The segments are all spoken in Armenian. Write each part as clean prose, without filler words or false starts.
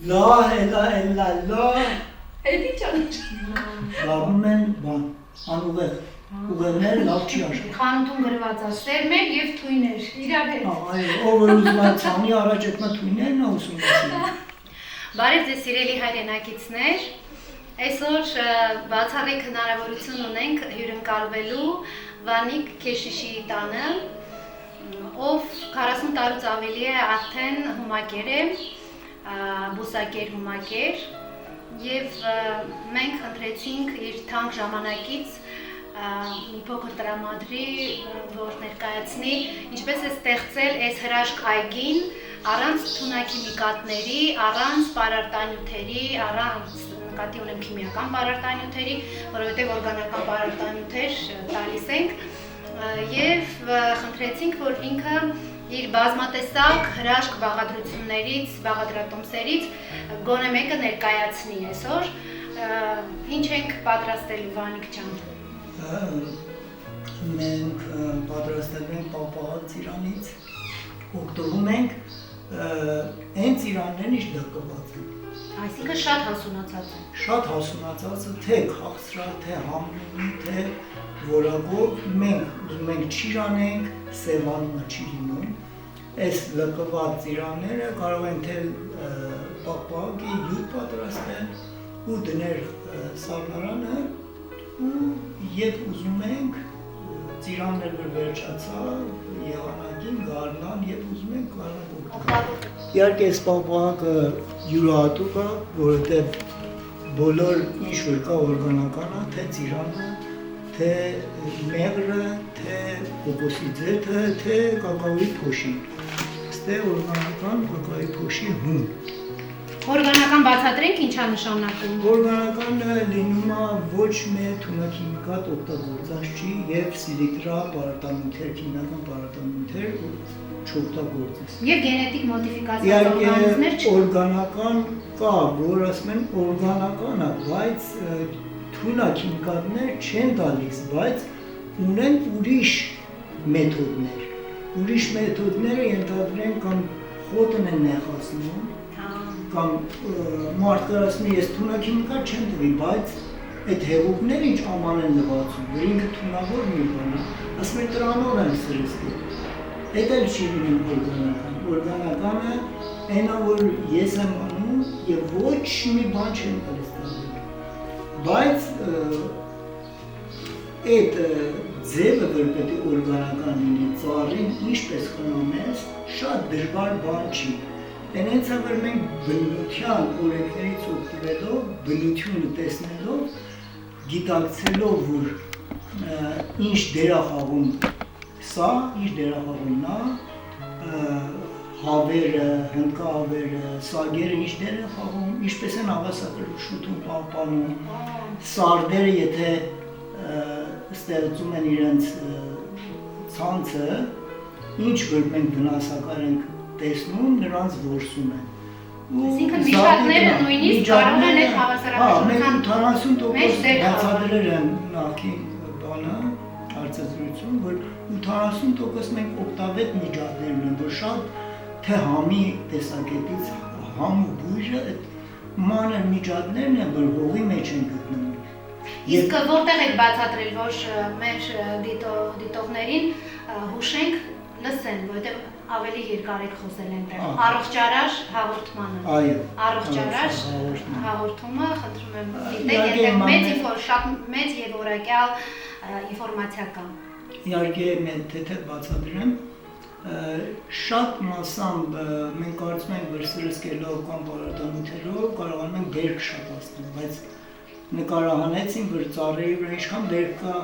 La ilahe illallah. Էդի չանչ։ Լարում են բան, անուղեղ, ուղեղներ լավ չի աշխատ։ Խանութում գրված է սերմեր և թույներ, իրար հետ։ Այո, ով որ ուզում է ցանի առաջ այդ թույներն է ուսումնասիրում։ Բարև ձեզ սիրելի հայրենակիցներ, այսօր բացառիկ հնարավորություն ունենք հյուրընկալվելու Վանիկ Քեշիշի տանը, ով 40 տարուց ավելի է արդեն հումակեր է, բուսակեր հումակեր, և մենք խնդրեցինք իր թանկ ժամանակից մի փոքր տրամադրի, որ ներկայացնի ինչպես է ստեղծել այս հրաշք այգին առանց թունաքիմիկատների, առանց պարարտանյութերի, առանց նկատի ունեմ քիմիական պարարտանյութերի, որովհետև օրգանական պարարտանյութեր տալիս ենք և խնդրեցինք, որ ինքը իր բազմատեսակ հրաշք բաղադրություններից, բաղադրատոմսերից գոնե մեկը ներկայացնի այսօր, ինչ ենք պատրաստելու Վանիկ ջան։ Մենք պատրաստել ենք պապաղած ծիրանից, օգտվում ենք այն ծիրաններն ինչ դրկված են։ Այսինքն շատ հասունացած է։ Շատ հասունացած է, թե քաղցրած, թե համնի, թե որակով մենք ուզում ենք ճիր անենք, սևանունը չի լինում։ Այս լկված ծիրանները կարող են թե պապաղի յուտ պատրաստել ու դնել սառնարանը ու երբ ուզում ենք ծիրաններ որ վերջացավ, եղանակին գարնան, երբ ուզում ենք կարող ենք օգտվել։ Իհարկե այս պապաղը յուրահատուկ է, որովհետև բոլոր ինչ որ կա օրգանական է, թե ծիրանը, թե մեղրը, թե կոկոսի ձեթը, թե կակաոյի փոշին։ Ստե օրգանական կակաոյի փոշի հում։ Օրգանական բացատրենք ինչ է նշանակում։ Օրգանականը լինում է ոչ մի թունաքիմիկատ օգտագործած չի և սիլիկտրա պարարտանյութեր, քիմիական պարարտանյութեր չօգտագործես։ Եվ գենետիկ մոդիֆիկացիա օրգանիզմներ չկա։ Օրգանական կա, որ ասում են օրգանական է, բայց թունաքիմիկատներ չեն տալիս, բայց ունեն ուրիշ մեթոդներ։ Ուրիշ մեթոդները ենթադրեն կամ խոտն են նեղացնում, կամ մարդը ասում է ես թունաքիմիկատ չեմ տվի, բայց այդ հեղուկները ինչ աման են նվացում, որ ինքը թունավոր մի բան է, ասում են դրանով եմ սրսկել։ Այդ էլ չի լինում օրգանական։ Օրգանականը այնա որ ես եմ անում և ոչ մի բան չեմ տալիս տալու։ Բայց այդ ձևը որ պետք է օրգանական լինի, ծառին ինչպես խնամես, շատ դժվար բան չի։ Այնց է որ մենք բնության օրենքներից օգտվելով, բնությունը տեսնելով, գիտակցելով որ ինչ դեր է խաղում սա, ինչ դեր է խաղում նա, հավերը, հնդկահավերը, սագերը ինչ դեր է խաղում, ինչպես են աղասակրու շուտում պահպանում, սարդերը եթե ստեղծում են իրենց ցանցը, ինչ որ մենք վնասակար ենք տեսնում, նրանց որսում են։ Այսինքն միջատները նույնիսկ կարող են այդ հավասարակշռության մեջ բացադրել են նախին բանը, հարցազրույցում, որ 80% մենք օգտավետ միջատներն են, որ շատ թե համի տեսակետից համ ու բույրը այդ մանր միջատներն են, որ հողի մեջ են գտնվում։ Իսկ որտեղ եք բացատրել, որ մեր դիտողներին հուշենք լսեն, որովհետև ավելի երկար եք խոսել այնտեղ, առողջարար հաղորդմանը։ Այո։ Առողջարար հաղորդումը, խնդրում եմ դիտեք, այնտեղ շատ մեծ և որակյալ ինֆորմացիա կա։ Իհարկե թեթև բացատրեմ, շատ մասամբ մենք կարծում ենք, որ սրսկելով կամ պարարտանյութերով կարողանում ենք բերք շատացնել, բայց նկարահանեցինք, որ ծառերի վրա ինչքան բերք կա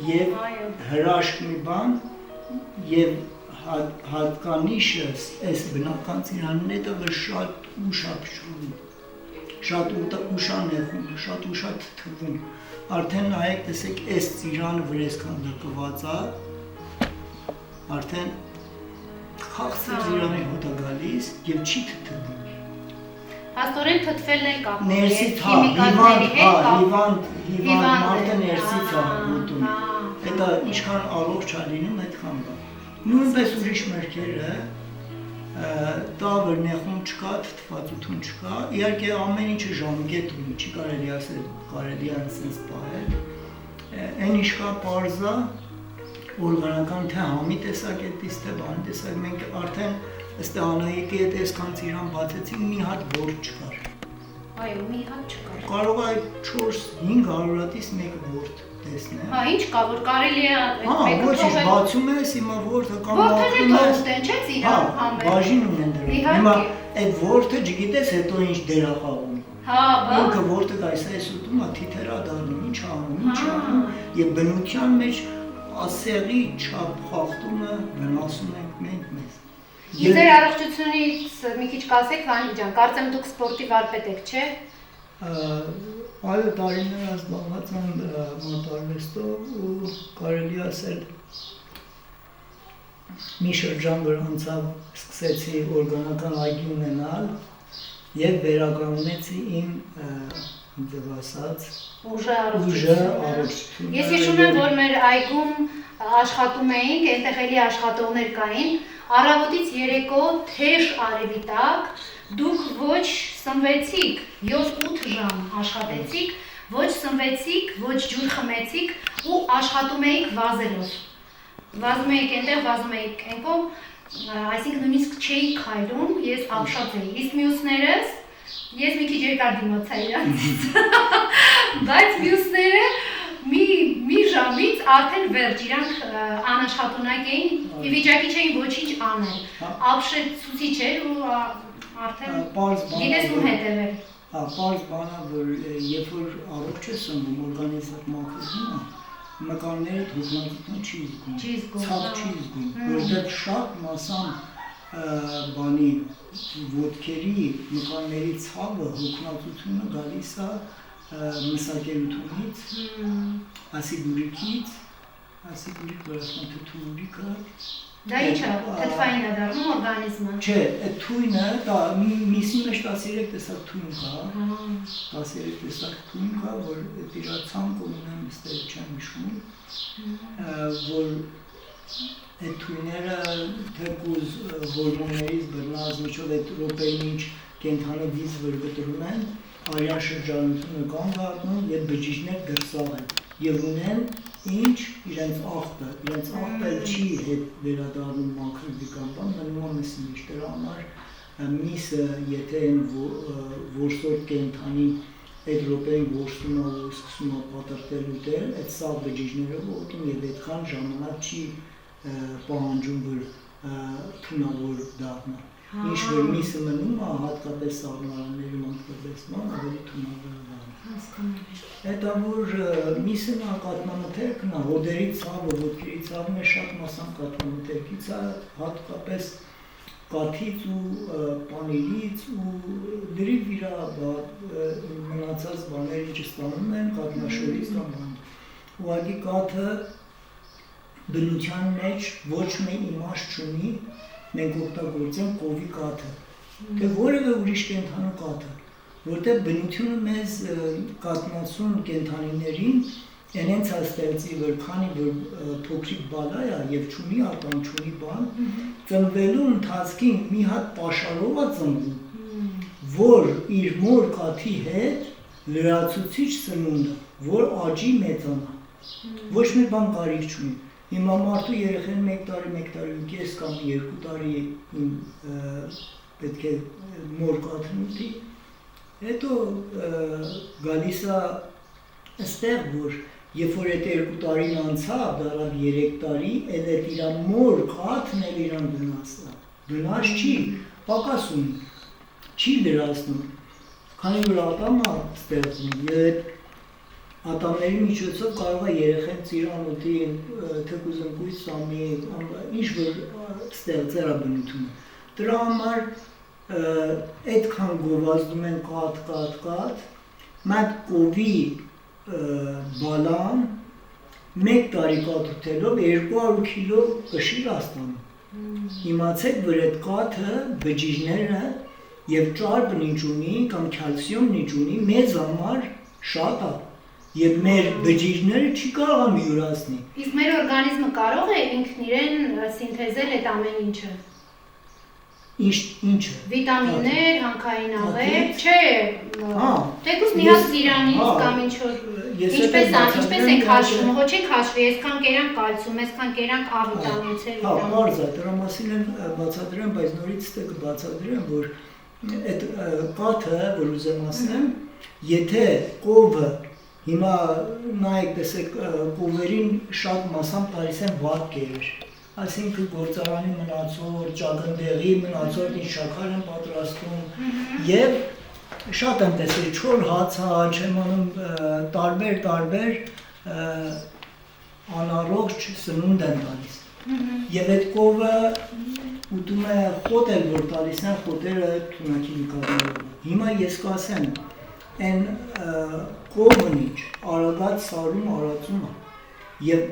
և հրաշք մի բան և հատկանիշը այս բնական ծիրանն է, որ շատ ուշ է փչում, շատ ուշ է նեղում, շատ ուշ է թթվում։ Արդեն նայեք, տեսեք, այս ծիրանը որ այսքան լկված է, արդեն խաղցր ծիրանի հոտ է գալիս և չի թթվում։ Հաստորեն թթվելն էլ կապում է, ներսից քիմիկատների հետ հիվանդ մարդը ներսից է ուտում, դա ինչքան առողջ է լինում, այդքան բան։ Նույնպես ուրիշ մրգերը տավր նեղում չկա, թթվածություն չկա, իհարկե ամեն ինչը ժամկետ ունի, չի կարելի ասել, կարելի է ասենց պահել, այն ինչ կա պարզա, օրգանական թե համի տեսակետից, թե բանի տեսակ, մենք արդեն ըստ Անահիտի հետ այսքան ծիրան բացեցինք, մի հատ ворդ չկար։ Այո, մի հատ չկար։ Կարող է 4-5 հարյուրատից մեկ ворդ տեսնել։ Հա, ինչ կա, որ կարելի է մեկը ոչ բացում ես, հիմա ворդը կամ ворդը թողտեն, չէ՞ ծիրան համը։ Բաժին ունեն դրանք։ Հիմա այդ ворդը չգիտես հետո ինչ դերախաղում։ Հա, բա։ Ինքը ворդը այս ուտում է թիթերա դառնում, ինչ անում, եւ բնության մեջ ասեղի չափ խախտումը վնասում ենք մենք մեզ։ Ձեր առողջությունից մի քիչ կասեք, Վանի ջան, կարծեմ դուք սպորտի վարպետ եք, չէ՞։ Այո, տարիներ զբաղված եմ մոտարվեստով ու կարելի ասել մի շրջան որ անցավ սկսեցի օրգանական այգի ունենալ եւ վերականգնեցի իմ ձև ասած ուժը առողջությունը։ Ես հիշում եմ, որ մեր այգում աշխատում էինք, այնտեղ էլի աշխատողներ կային, առավոտից երեկո թեժ արևի տակ դուք ոչ սնվեցիք, 7-8 ժամ աշխատեցիք, ոչ սնվեցիք, ոչ ջուր խմեցիք ու աշխատում էիք վազելով։ Վազում էիք այնտեղ, վազում էիք այնքան, այսինքն նույնիսկ չէի քայլում, ես ապշած էի, իսկ մյուսներս ես մի քիչ երկար դիմացա իրանցից, բայց մյուսները մի ժամից արդեն վերջ իրանք անաշխատունակ էին, ի վիճակի չէին ոչինչ անել, ապշեցուցիչ էր ու արդեն գիտես ում հետևել։ Պարզ բանա, որ երբ որ առողջ ես սնվում, օրգանիզմը մաքրվում է, մկանները հոգնածություն չի զգում, ցավ չի զգում, որտեղ շատ մասան բանի ոտքերի մկանների ցավը հոգնածությունը գալիս է մսակերությունից, ասիդուրիկից, ասիդուրիկ վերածման թթուուրիկը։ Դա ի՞նչ է, թթվային է դառնում օրգանիզմը։ Չէ, այդ թույնը, դա միսի մեջ 13 տեսակ թույն կա, 13 տեսակ թույն կա, որ իր ցանկը ունեմ, ստեղ չեմ հիշում, որ այդ թույները թեկուզ հորմոններից բռնազմիջով այդ ռոպեին ինչ կենթանի վիզ որ գտրում են, արյան շրջանությունը կանգ առնում եւ բջիջներ դրսավ են եւ ունեն ինչ իրենց աղբը չի հետ վերադառնում մակրոբիկան բան, մնում է միսի մեջ, դրա համար միսը եթե են որսորդ կենթանի այդ ռոպեին որսում է ու սկսում է պատրտել ուտել, այդ սաղ բջիջները ուտում եւ այդքան ժամանակ չի պահանջում որ թունավոր դառնա։ Ինչ որ միսը մնում է հատկապես սաղմարանների մակրոբեսման ավելի թունավոր դառնում։ Հետո որ միսը նա կաթնամթերքն է, հոդերի ցավը, ոտքերի ցավն է շատ մասամբ կաթնամթերքից է, հատկապես կաթից ու պանիրից ու դրիվ իր մնացած բաները ինչ ստանում են կաթնաշորից կամ բան։ Ուղղակի կաթը բնության մեջ ոչ մի իմաստ չունի, մենք օգտագործենք կովի կաթը, թե որևէ ուրիշ կենթանու կաթը, որտեղ բնությունը մեզ կատնացուն կենթանիներին այնց է ստեղծի, որ քանի որ փոքրիկ բալա է եւ չունի ատամ, չունի բան, ծնվելու ընթացքին մի հատ պաշարով է ծնվում, որ իր մոր կաթի հետ լրացուցիչ սնունդ է, որ աճի մեծանա, ոչ մի բան կարիք չունի։ Հիմա մարդու երեխեն 1 տարի, 1 տարի ու կես կամ 2 տարի պետք է մոր կաթն ուտի, հետո գալիս է այստեղ, որ երբ որ այդ 2 տարին անցավ, դարավ 3 տարի, էլ այդ իր մոր կաթն էլ իրան վնաս չի, պակաս ունի, չի լրացնում, քանի որ ատամ է ստեղծում, եւ ատամների միջոցով կարող է երեխեն ծիրան ուտի, թեկուզ ընկույց սամի, ինչ որ ստեղծեր է բնությունը։ Դրա համար այդքան գովազդում են կաթ, մատ կովի բալան 1 տարի կաթ ուտելով 200 կիլո կշիռ աստանում։ Իմացեք, որ այդ կաթը բջիջները եւ ճարպն ինչ ունի կամ կալցիումն ինչ ունի, մեզ համար շատ է։ Եվ մեր բջիջները չի կարող յուրացնի։ Իսկ մեր օրգանիզմը կարող է ինքն իրեն սինթեզել այդ ամեն ինչը։ Ինչը։ Վիտամիններ, հանքային աղեր, Հատից։ չէ, Հա, թեկուզ մի ես- հատ Իրանից հա, կամ ինչ որ ես ինչպես էլ ինչպես ենք բացատրեմ, հաշվում, որ- ոչ ենք հաշվի, այսքան կերանք կալցիում, այսքան կերանք A վիտամին, C Հա, վիտամին։ բարձ է, դրա մասին եմ բացատրեմ, բայց նորից ստե կբացատրեմ, որ այդ կաթը, որ ուզեմ ասեմ, եթե կովը հիմա նայեք, տեսեք, կովերին շատ մասամբ տալիս են վատ կերեր, այսինքն գործարանի մնացող, ճակնդեղի մնացող ինչ շաքար են պատրաստում եւ շատ եմ տեսել չոր հացա, չեմ անում տարբեր անառողջ սնունդ են տալիս։ Եվ այդ կովը ուտում է խոտ էլ որ տալիս են, խոտերը թունաքիմիկալներով։ Հիմա ես կասեմ, այն կովն ինչ, արագած սարում արածում է եւ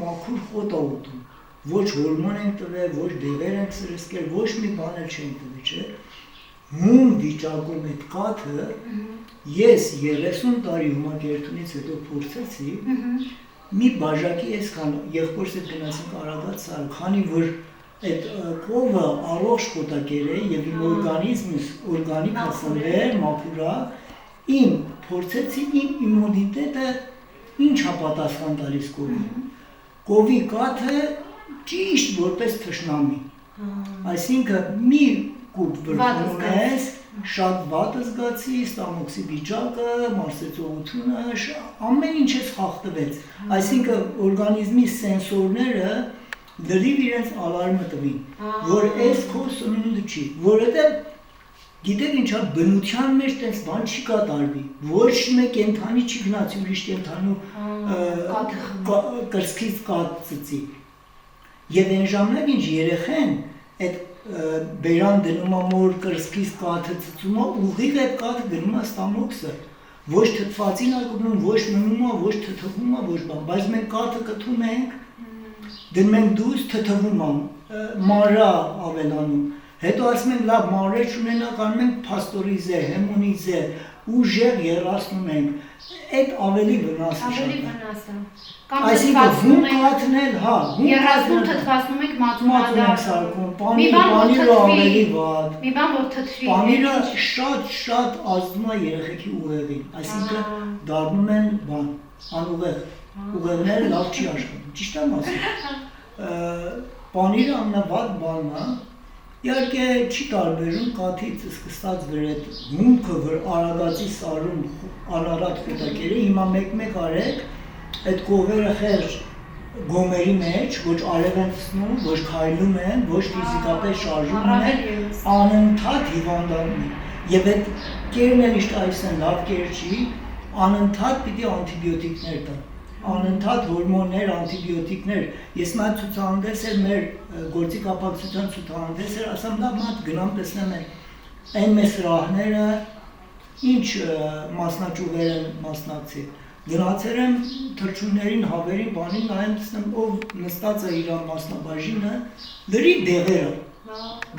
մաքուր խոտ է ուտում։ Ոչ հորմոն են տվել, ոչ դեղեր են սրսկել, ոչ մի բան էլ չեն տվել, չէ։ Հում վիճակում այդ կաթը ես 30 տարի հումակերտունից հետո փորձեցի մի բաժակի այսքան եղբորս հետ գնացինք Արագած սար, քանի որ այդ կովը առողջ խոտակեր է եւ իմ օրգանիզմս օրգանիկ հասնվել, մաքուրա, իմ փորձեցի իմ իմունիտետը ինչ է պատասխան տալիս կովի։ Կովի կաթը ճիշտ որպես թշնամի։ Այսինքն մի կուպ վրդում ես, շատ վատ զգացի, ստամոքսի վիճակը, մարսեցողությունը, ամեն ինչ ես խախտվեց։ Այսինքն օրգանիզմի սենսորները լրիվ իրենց ալարմը տվին, որ այս քո սնունդը չի, որովհետև գիտեք ինչա բնության մեջ տես բան չի կատարվի, ոչ մեկ կենթանի չի գնացի ուրիշ կենթանու կրծքից կաթ ծծի։ Եվ այն ժամանակ ինչ երեխեն այդ բերան դնում է մոր կրծքից կաթը ծծում է, ուղիղ այդ կաթը գնում է ստամոքսը, ոչ թթվածին է գնում, ոչ մնում է, ոչ թթվում է, ոչ բան, բայց մենք կաթը կթում ենք, դնում ենք դուրս թթվում է, մանրա ավելանում, հետո ասում ենք լավ մանրեր չունենանք, անում ենք փաստորիզե, հեմոնիզե, ուժեղ երացնում ենք, այդ ավելի վնաս է շատ։ Ավելի վնաս է։ Կամ Այսինքն հում կաթն էլ, հա, հում երազում թթվածնում ենք մածունադար։ սարկում, պանիրը ավելի վատ։ Մի բան որ թթվի։ Պանիրը շատ ազդում է երեխեքի ուղեղին, այսինքն դառնում են բան, անուղեղ, ուղեղները լավ չի աշխատում, ճիշտ եմ ասում։ Պանիրը ամենավատ բանն է, իհարկե չի տարբերում կաթից սկսած վեր այդ հումքը, որ Արագածի սարում անարատ խոտակերը, հիմա մեկ արեք, այդ կովերը խեղճ գոմերի մեջ, ոչ արև են ծնում, ոչ քայլում են, ոչ ֆիզիկապես շարժում են, անընդհատ հիվանդանում են։ Եվ այդ կերն էլ իշտ այս են լավ կեր չի, անընդհատ պիտի անտիբիոտիկներ տան, անընդհատ հորմոններ, անտիբիոտիկներ։ Ես մա ցուցահանդես էր մեր գործի կապակցության ցուցահանդես էր, ասամ լավ մատ գնամ տեսնեմ այն մեծ սրահները, ինչ մասնաճյուղեր են մասնակցի։ Գնացել եմ թռչուններին, հավերին, բանին, նայեմ տեսնեմ ով նստած է իր մասնաբաժինը, լրիվ դեղերը։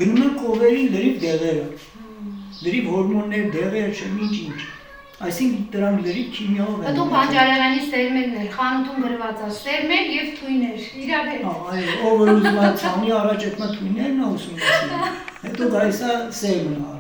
Գնում եմ կովերին լրիվ դեղերը։ Լրիվ հորմոններ, դեղեր, չեմ ինչ։ Այսինքն դրանք լրիվ քիմիայով են։ Հետո բանջարեղանի սերմերն էր, խանութում գրված է, սերմեր եւ թույներ, իրար հետ։ Այո, ով որ ուզում է ցանի առաջ այդ թույներն է ուսումնասիրում։ Հետո գալիս է սերմը